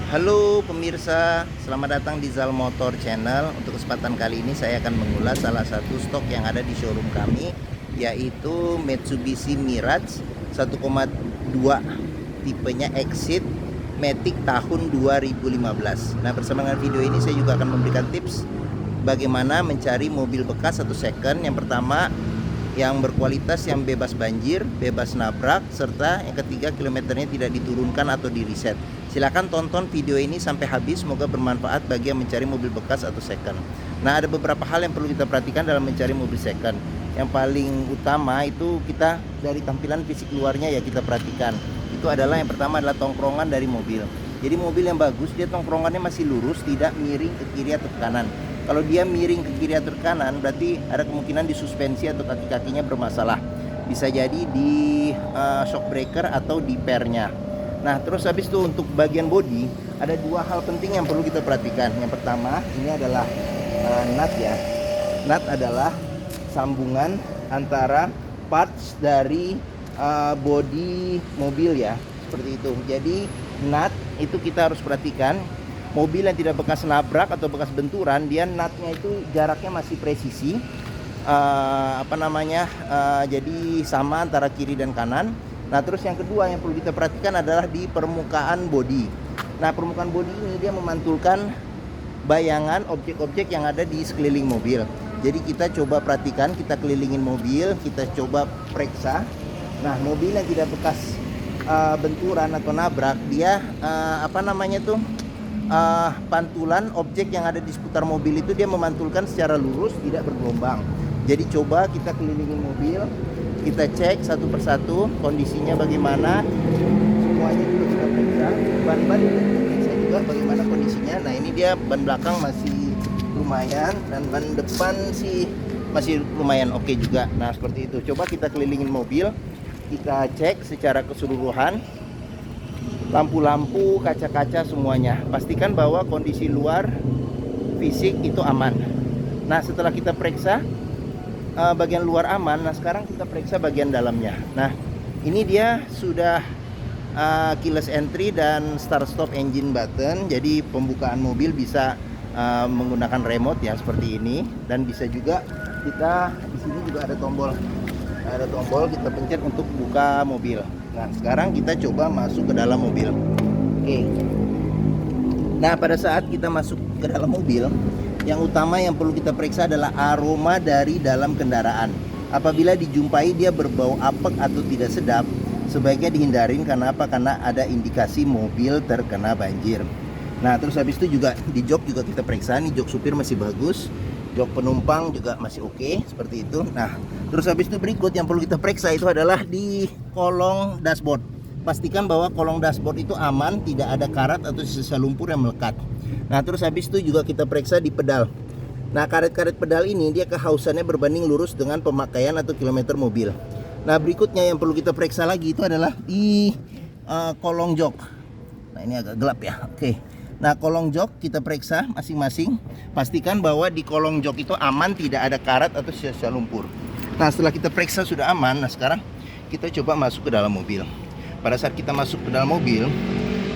Halo pemirsa, selamat datang di Zal Motor Channel. Untuk kesempatan kali ini saya akan mengulas salah satu stok yang ada di showroom kami, yaitu Mitsubishi Mirage 1,2 tipenya Exit Matic tahun 2015. Nah, bersama dengan video ini saya juga akan memberikan tips bagaimana mencari mobil bekas atau second. Yang pertama, yang berkualitas, yang bebas banjir, bebas nabrak, serta yang ketiga kilometernya tidak diturunkan atau di reset. Silahkan tonton video ini sampai habis, semoga bermanfaat bagi yang mencari mobil bekas atau second. Nah, ada beberapa hal yang perlu kita perhatikan dalam mencari mobil second. Yang paling utama itu kita dari tampilan fisik luarnya ya kita perhatikan. Itu adalah yang pertama adalah tongkrongan dari mobil. Jadi mobil yang bagus dia tongkrongannya masih lurus, tidak miring ke kiri atau ke kanan. Kalau dia miring ke kiri atau ke kanan, berarti ada kemungkinan di suspensi atau kaki-kakinya bermasalah. Bisa jadi di shock breaker atau di pernya. Nah, terus habis itu untuk bagian bodi ada dua hal penting yang perlu kita perhatikan. Yang pertama ini adalah nut ya. Nut adalah sambungan antara parts dari bodi mobil ya, seperti itu. Jadi nut itu kita harus perhatikan. Mobil yang tidak bekas nabrak atau bekas benturan, dia nutnya itu jaraknya masih presisi. Jadi sama antara kiri dan kanan. Nah, terus yang kedua yang perlu kita perhatikan adalah di permukaan bodi. Nah, permukaan bodi ini dia memantulkan bayangan objek-objek yang ada di sekeliling mobil. Jadi kita coba perhatikan, kita kelilingin mobil, kita coba periksa. Nah, mobil yang tidak bekas benturan atau nabrak, dia pantulan objek yang ada di seputar mobil itu dia memantulkan secara lurus, tidak bergelombang. Jadi coba kita kelilingin mobil, kita cek satu persatu kondisinya bagaimana, semuanya juga kita periksa. Ban-ban juga kita periksa juga bagaimana kondisinya. Nah, ini dia ban belakang masih lumayan dan ban depan sih masih lumayan oke juga. Nah, seperti itu. Coba kita kelilingin mobil, kita cek secara keseluruhan. Lampu-lampu, kaca-kaca semuanya. Pastikan bahwa kondisi luar fisik itu aman. Nah, setelah kita periksa bagian luar aman, nah sekarang kita periksa bagian dalamnya. Nah, ini dia sudah keyless entry dan start stop engine button. Jadi pembukaan mobil bisa menggunakan remote ya seperti ini, dan bisa juga kita di sini juga ada tombol. Ada tombol kita pencet untuk buka mobil. Nah, sekarang kita coba masuk ke dalam mobil. Oke. Nah, pada saat kita masuk ke dalam mobil, yang utama yang perlu kita periksa adalah aroma dari dalam kendaraan. Apabila dijumpai dia berbau apek atau tidak sedap, sebaiknya dihindarin. Karena apa? Karena ada indikasi mobil terkena banjir. Nah, terus habis itu juga di jok juga kita periksa. Nih, jok supir masih bagus, jok penumpang juga masih oke, seperti itu. Nah, terus habis itu berikut yang perlu kita periksa itu adalah di kolong dashboard. Pastikan bahwa kolong dashboard itu aman, tidak ada karat atau sisa lumpur yang melekat. Nah, terus habis itu juga kita periksa di pedal. Nah, karet-karet pedal ini dia kehausannya berbanding lurus dengan pemakaian atau kilometer mobil. Nah, berikutnya yang perlu kita periksa lagi itu adalah di kolong jok. Nah, ini agak gelap ya. Oke. Nah, kolong jok kita periksa masing-masing. Pastikan bahwa di kolong jok itu aman, tidak ada karat atau sisa lumpur. Nah, setelah kita periksa sudah aman, nah sekarang kita coba masuk ke dalam mobil. Pada saat kita masuk ke dalam mobil,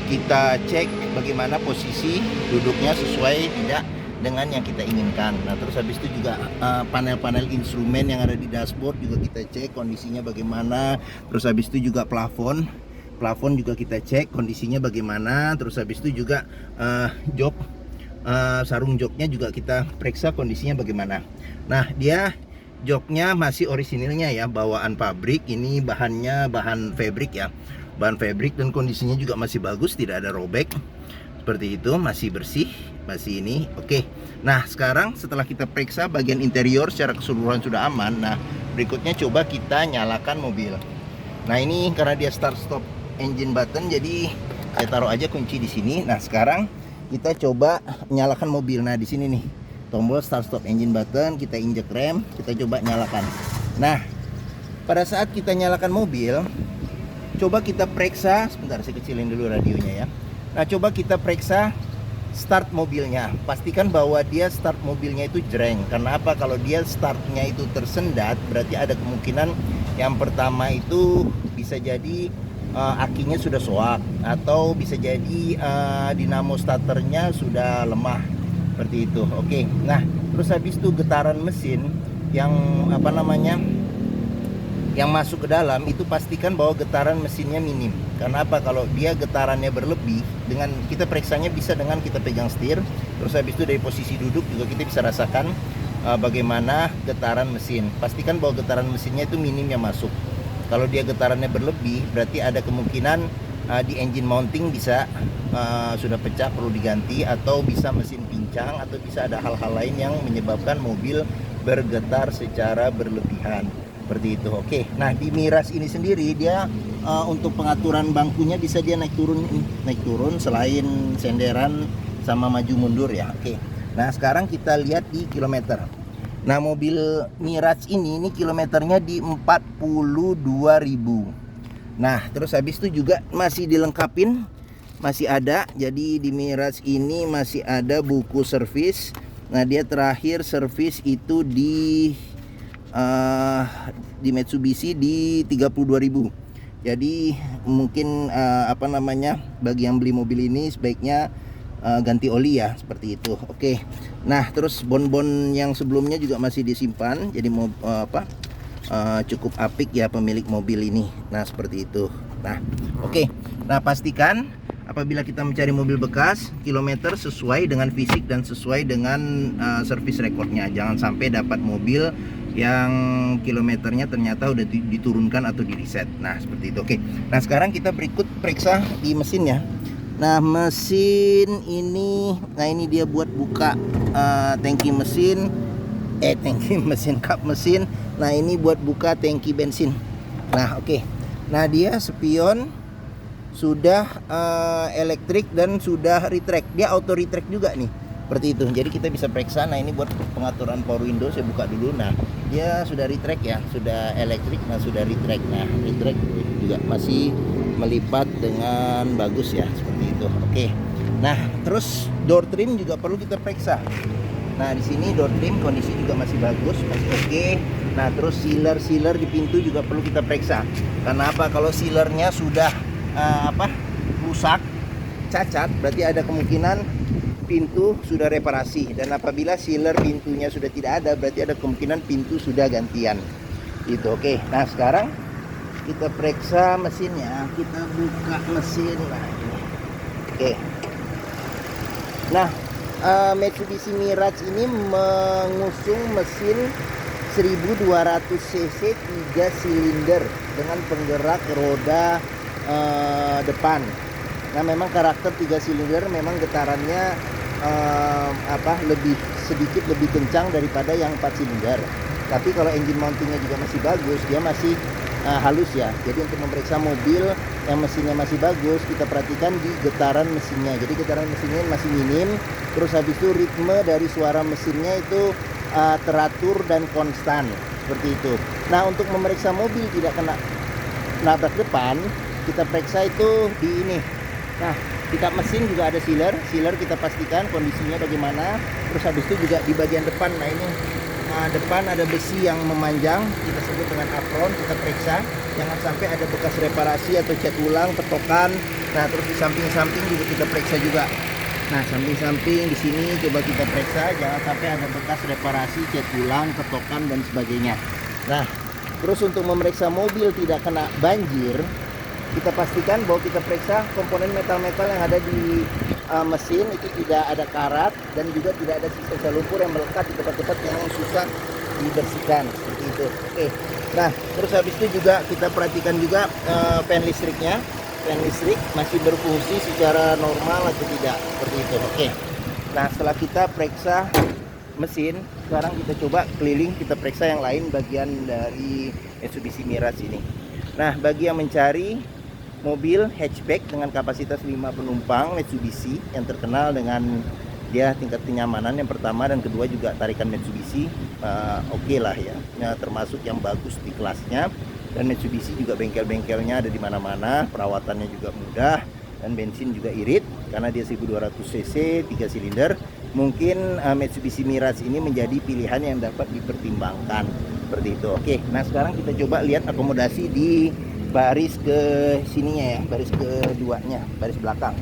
kita cek bagaimana posisi duduknya sesuai tidak dengan yang kita inginkan. Nah, terus habis itu juga panel-panel instrumen yang ada di dashboard juga kita cek kondisinya bagaimana. Terus habis itu juga plafon juga kita cek kondisinya bagaimana. Terus habis itu juga jok, sarung joknya juga kita periksa kondisinya bagaimana. Nah, dia joknya masih orisinilnya ya, bawaan pabrik. Ini bahannya bahan fabric ya, bahan fabric, dan kondisinya juga masih bagus, tidak ada robek. Seperti itu, masih bersih, masih ini oke. Nah, sekarang setelah kita periksa bagian interior secara keseluruhan sudah aman. Nah, berikutnya coba kita nyalakan mobil. Nah, ini karena dia start stop engine button, jadi saya taruh aja kunci di sini. Nah, sekarang kita coba nyalakan mobil. Nah, di sini nih tombol start stop engine button, kita injek rem, kita coba nyalakan. Nah, pada saat kita nyalakan mobil, coba kita periksa, sebentar saya kecilin dulu radionya ya. Nah, coba kita periksa start mobilnya. Pastikan bahwa dia start mobilnya itu jreng. Karena apa? Kalau dia startnya itu tersendat, berarti ada kemungkinan yang pertama itu bisa jadi akinya sudah soak, atau bisa jadi dinamo starternya sudah lemah seperti itu. Oke, nah terus habis itu getaran mesin yang yang masuk ke dalam itu pastikan bahwa getaran mesinnya minim. Karena apa? Kalau dia getarannya berlebih, dengan kita periksanya bisa dengan kita pegang setir, terus habis itu dari posisi duduk juga kita bisa rasakan bagaimana getaran mesin. Pastikan bahwa getaran mesinnya itu minim yang masuk. Kalau dia getarannya berlebih, berarti ada kemungkinan di engine mounting bisa sudah pecah, perlu diganti, atau bisa mesin pincang, atau bisa ada hal-hal lain yang menyebabkan mobil bergetar secara berlebihan. Seperti itu. Oke, nah di Miras ini sendiri dia untuk pengaturan bangkunya bisa dia naik turun selain senderan sama maju mundur ya. Oke, nah sekarang kita lihat di kilometer. Nah mobil Miras ini kilometernya di 42.000. Nah terus habis itu juga masih dilengkapin, masih ada. Jadi di Miras ini masih ada buku servis. Nah dia terakhir servis itu di Mitsubishi di 32.000. Jadi mungkin bagi yang beli mobil ini sebaiknya ganti oli ya, seperti itu. Oke. Nah, terus bon-bon yang sebelumnya juga masih disimpan. Jadi cukup apik ya pemilik mobil ini. Nah, seperti itu. Nah, oke. Nah, pastikan apabila kita mencari mobil bekas, kilometer sesuai dengan fisik dan sesuai dengan service recordnya. Jangan sampai dapat mobil yang kilometernya ternyata udah diturunkan atau di reset. Nah seperti itu. Oke, nah sekarang kita berikut periksa di mesinnya. Nah mesin ini, nah ini dia buat buka tangki mesin, kap mesin. Nah ini buat buka tangki bensin. Nah oke, nah dia spion sudah elektrik dan sudah retract. Dia auto retract juga nih, seperti itu. Jadi kita bisa periksa. Nah ini buat pengaturan power window, saya buka dulu. Nah dia sudah retract ya, sudah elektrik. Nah sudah retract. Nah retract juga masih melipat dengan bagus ya, seperti itu. Oke, nah terus door trim juga perlu kita periksa. Nah di sini door trim kondisi juga masih bagus, masih oke. Nah terus sealer di pintu juga perlu kita periksa. Karena apa? Kalau sealernya sudah rusak, cacat, berarti ada kemungkinan pintu sudah reparasi. Dan apabila sealer pintunya sudah tidak ada, berarti ada kemungkinan pintu sudah gantian. Itu oke. Nah sekarang kita periksa mesinnya. Kita buka mesin. Nah ini. Oke. Nah Mitsubishi Mirage ini mengusung mesin 1200 cc 3 silinder dengan penggerak roda depan. Nah memang karakter 3 silinder memang getarannya sedikit lebih kencang daripada yang 4 silinder. Tapi kalau engine mountingnya juga masih bagus, dia masih halus ya. Jadi untuk memeriksa mobil yang mesinnya masih bagus, kita perhatikan di getaran mesinnya. Jadi getaran mesinnya masih minim. Terus habis itu ritme dari suara mesinnya itu teratur dan konstan, seperti itu. Nah untuk memeriksa mobil tidak kena nabrak depan, kita periksa itu di ini. Nah di kap mesin juga ada sealer kita pastikan kondisinya bagaimana. Terus habis itu juga di bagian depan. Nah ini depan ada besi yang memanjang, kita sebut dengan apron. Kita periksa jangan sampai ada bekas reparasi atau cat ulang, petokan. Nah terus di samping-samping juga kita periksa juga. Nah samping-samping di sini coba kita periksa, jangan sampai ada bekas reparasi, cat ulang, petokan dan sebagainya. Nah terus untuk memeriksa mobil tidak kena banjir, kita pastikan bahwa kita periksa komponen metal-metal yang ada di mesin itu tidak ada karat dan juga tidak ada sisa lumpur yang melekat di tempat-tempat yang susah dibersihkan, seperti itu. Oke. Nah terus habis itu juga kita perhatikan juga fan listriknya. Fan listrik masih berfungsi secara normal atau tidak, seperti itu. Oke. Nah setelah kita periksa mesin, sekarang kita coba keliling, kita periksa yang lain bagian dari Mitsubishi Mirage ini. Nah bagi yang mencari mobil hatchback dengan kapasitas 5 penumpang Mitsubishi yang terkenal dengan dia tingkat kenyamanan yang pertama, dan kedua juga tarikan Mitsubishi oke lah ya. Termasuk yang bagus di kelasnya. Dan Mitsubishi juga bengkel-bengkelnya ada di mana-mana, perawatannya juga mudah, dan bensin juga irit karena dia 1200 cc 3 silinder. Mungkin Mitsubishi Mirage ini menjadi pilihan yang dapat dipertimbangkan, seperti itu. Oke, nah sekarang kita coba lihat akomodasi di baris ke sininya ya, baris keduanya, baris belakang.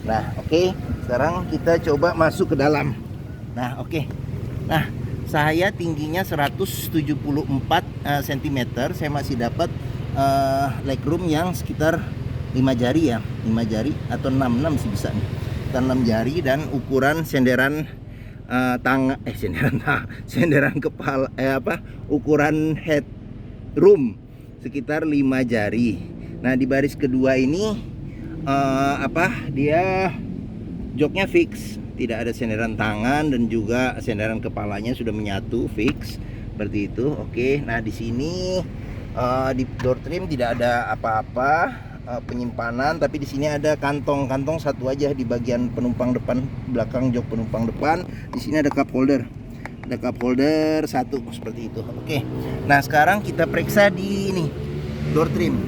Nah, oke. Sekarang kita coba masuk ke dalam. Nah, oke. Nah, saya tingginya 174 cm. Saya masih dapat legroom yang sekitar 5 jari ya, 5 jari atau 6 sih bisa nih. 6 jari dan ukuran senderan senderan kepala ukuran head room sekitar 5 jari. Nah, di baris kedua ini dia joknya fix, tidak ada senderan tangan dan juga senderan kepalanya sudah menyatu fix seperti itu. Oke. Nah, di sini di door trim tidak ada apa-apa penyimpanan, tapi di sini ada kantong satu aja di bagian penumpang depan, belakang jok penumpang depan. Di sini ada cup holder, satu seperti itu. Oke. Nah, sekarang kita periksa di ini door trim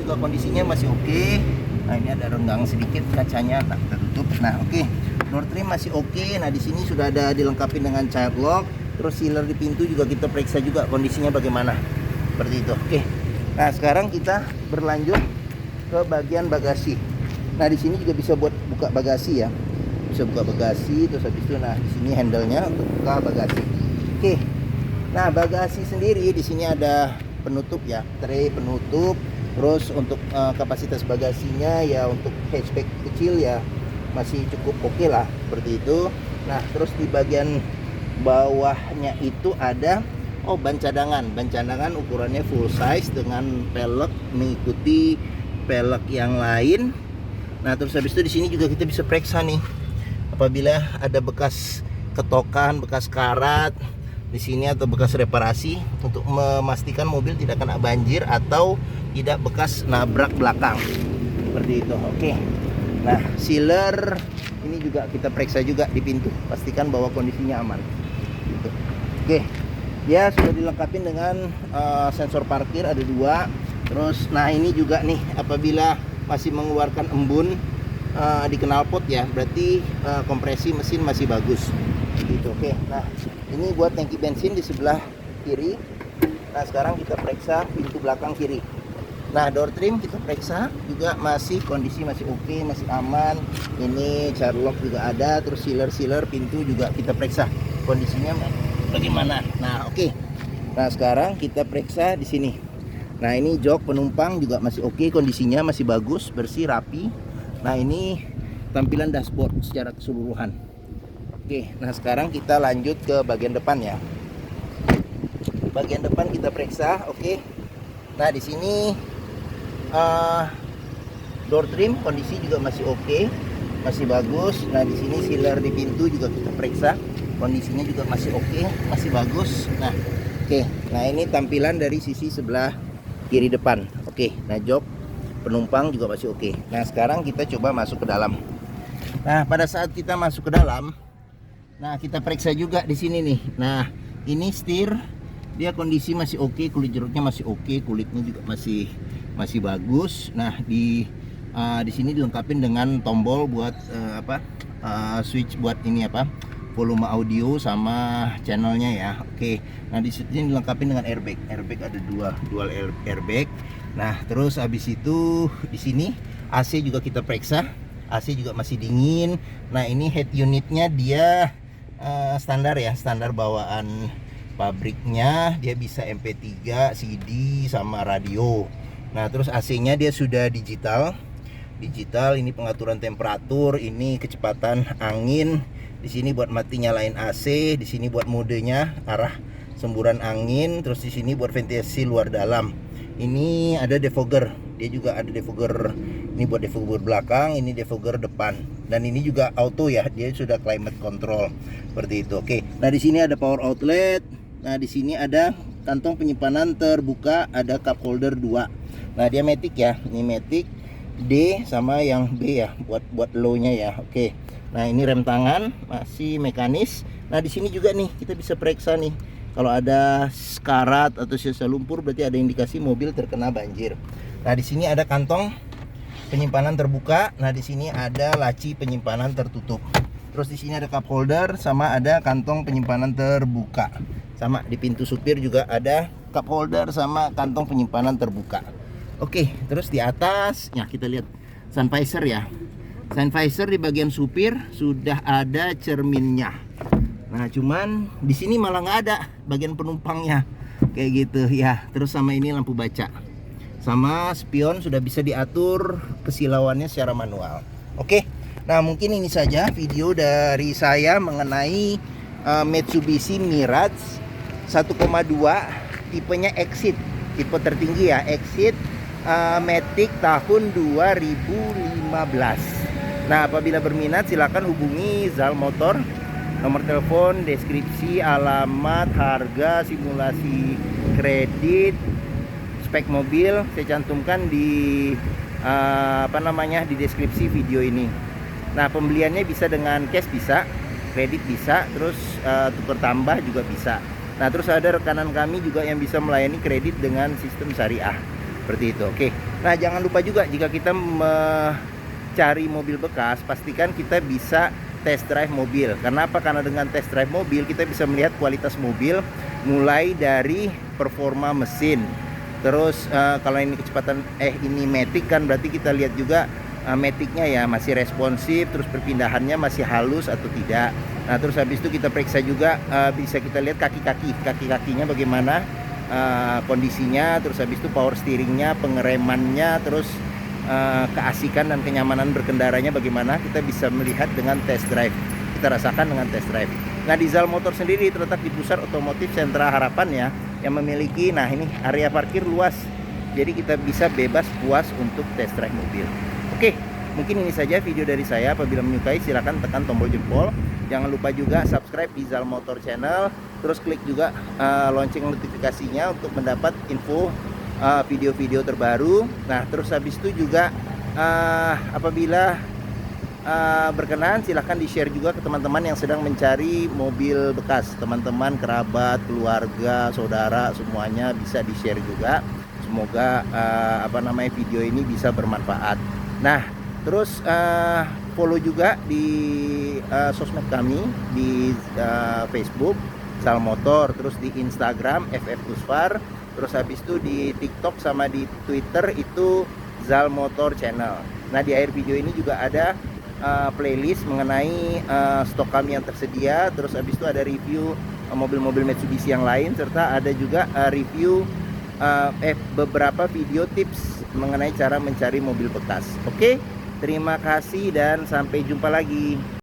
juga kondisinya masih oke. Nah, ini ada renggang sedikit kacanya, nah kita tutup. Nah, oke. Door trim masih oke. Nah, di sini sudah ada dilengkapi dengan child lock. Terus sealer di pintu juga kita periksa juga kondisinya bagaimana, seperti itu. Oke. Nah, sekarang kita berlanjut ke bagian bagasi. Nah, di sini juga bisa buat buka bagasi ya, bisa buka bagasi. Terus habis itu, nah di sini handle-nya untuk buka bagasi. Oke. Nah, bagasi sendiri di sini ada penutup ya, tray penutup. Terus untuk kapasitas bagasinya ya, untuk hatchback kecil ya masih cukup oke lah, seperti itu. Nah, terus di bagian bawahnya itu ada ban cadangan ukurannya full size dengan pelek mengikuti pelek yang lain. Nah, terus habis itu di sini juga kita bisa periksa nih apabila ada bekas ketokan, bekas karat di sini atau bekas reparasi untuk memastikan mobil tidak kena banjir atau tidak bekas nabrak belakang, seperti itu. Oke. Nah, sealer ini juga kita periksa juga di pintu, pastikan bahwa kondisinya aman gitu. Oke. Dia sudah dilengkapi dengan sensor parkir, ada 2. Terus, nah ini juga nih, apabila masih mengeluarkan embun di knalpot ya, berarti kompresi mesin masih bagus gitu. Oke. Nah, ini buat tangki bensin di sebelah kiri. Nah, sekarang kita periksa pintu belakang kiri. Nah, door trim kita periksa juga kondisi masih oke, masih aman. Ini child lock juga ada. Terus sealer pintu juga kita periksa kondisinya bagaimana. Nah, oke. Nah, sekarang kita periksa di sini. Nah, ini jok penumpang juga masih oke, kondisinya masih bagus, bersih, rapi. Nah, ini tampilan dashboard secara keseluruhan. Oke, nah sekarang kita lanjut ke bagian depan ya. Bagian depan kita periksa, oke. Nah, di sini door trim kondisi juga masih oke, masih bagus. Nah, di sini sealer di pintu juga kita periksa, kondisinya juga masih oke, masih bagus. Nah, oke. Nah, ini tampilan dari sisi sebelah kiri depan. Oke. Nah, jok penumpang juga masih oke. Nah, sekarang kita coba masuk ke dalam. Nah, pada saat kita masuk ke dalam, nah kita periksa juga di sini nih. Nah, ini setir, dia kondisi masih oke, kulit jeruknya masih oke, kulitnya juga masih bagus. Nah, di sini dilengkapi dengan tombol buat switch buat ini volume audio sama channelnya ya. Oke. Nah, di sini dilengkapi dengan airbag ada dual airbag. Nah, terus habis itu di sini AC juga kita periksa, AC juga masih dingin. Nah, ini head unitnya dia standar ya, standar bawaan pabriknya. Dia bisa MP3, CD sama radio. Nah, terus AC-nya dia sudah digital. Ini pengaturan temperatur, ini kecepatan angin. Di sini buat mati nyalain AC, di sini buat modenya arah semburan angin, terus di sini buat ventilasi luar dalam. Ini ada defogger, dia juga ada defogger. Ini buat defogger belakang, ini defogger depan. Dan ini juga auto ya, dia sudah climate control seperti itu. Oke. Nah, di sini ada power outlet. Nah, di sini ada kantong penyimpanan terbuka, ada cup holder 2. Nah, dia matic ya. Ini matic D sama yang B ya, buat low-nya ya. Oke. Nah, ini rem tangan masih mekanis. Nah, di sini juga nih kita bisa periksa nih. Kalau ada karat atau sisa lumpur berarti ada indikasi mobil terkena banjir. Nah, di sini ada kantong penyimpanan terbuka. Nah, di sini ada laci penyimpanan tertutup. Terus di sini ada cup holder sama ada kantong penyimpanan terbuka. Sama di pintu supir juga ada cup holder sama kantong penyimpanan terbuka. Oke, terus di atas, ya kita lihat sun visor ya. Sun visor di bagian supir sudah ada cerminnya. Nah, cuman di sini malah nggak ada bagian penumpangnya, kayak gitu ya. Terus sama ini lampu baca, sama spion sudah bisa diatur kesilauannya secara manual. Oke, nah mungkin ini saja video dari saya mengenai Mitsubishi Mirage 1,2 tipenya Exit, tipe tertinggi ya, Exit Matic tahun 2015. Nah, apabila berminat silakan hubungi Zal Motor. Nomor telepon, deskripsi, alamat, harga, simulasi kredit, spek mobil saya cantumkan di di deskripsi video ini. Nah, pembeliannya bisa dengan cash, bisa kredit, bisa terus tukar tambah juga bisa. Nah, terus ada rekanan kami juga yang bisa melayani kredit dengan sistem syariah seperti itu. Oke, nah jangan lupa juga jika kita mencari mobil bekas, pastikan kita bisa test drive mobil. Karena apa? Karena dengan test drive mobil kita bisa melihat kualitas mobil, mulai dari performa mesin. Terus kalau ini kecepatan ini Matic kan, berarti kita lihat juga Maticnya ya masih responsif, terus perpindahannya masih halus atau tidak. Nah, terus habis itu kita periksa juga, bisa kita lihat kaki-kakinya bagaimana kondisinya. Terus habis itu power steeringnya, pengeremannya, terus keasikan dan kenyamanan berkendaranya bagaimana, kita bisa melihat dengan test drive, kita rasakan dengan test drive. Nah, di Zal Motor sendiri terletak di pusat otomotif Sentra Harapan ya, yang memiliki ini area parkir luas, jadi kita bisa bebas puas untuk test drive mobil. Oke, mungkin ini saja video dari saya. Apabila menyukai silahkan tekan tombol jempol. Jangan lupa juga subscribe di Zal Motor Channel. Terus klik juga lonceng notifikasinya untuk mendapat info video-video terbaru. Nah, terus habis itu juga apabila berkenan silahkan di-share juga ke teman-teman yang sedang mencari mobil bekas. Teman-teman, kerabat, keluarga, saudara, semuanya bisa di-share juga. Semoga video ini bisa bermanfaat. Nah, terus follow juga di sosmed kami di Facebook Zal Motor, terus di Instagram FF Kusfar, terus habis itu di TikTok sama di Twitter itu Zal Motor Channel. Nah, di akhir video ini juga ada playlist mengenai stok kami yang tersedia, terus habis itu ada review mobil-mobil Mitsubishi yang lain, serta ada juga review beberapa video tips mengenai cara mencari mobil bekas. Oke, terima kasih dan sampai jumpa lagi.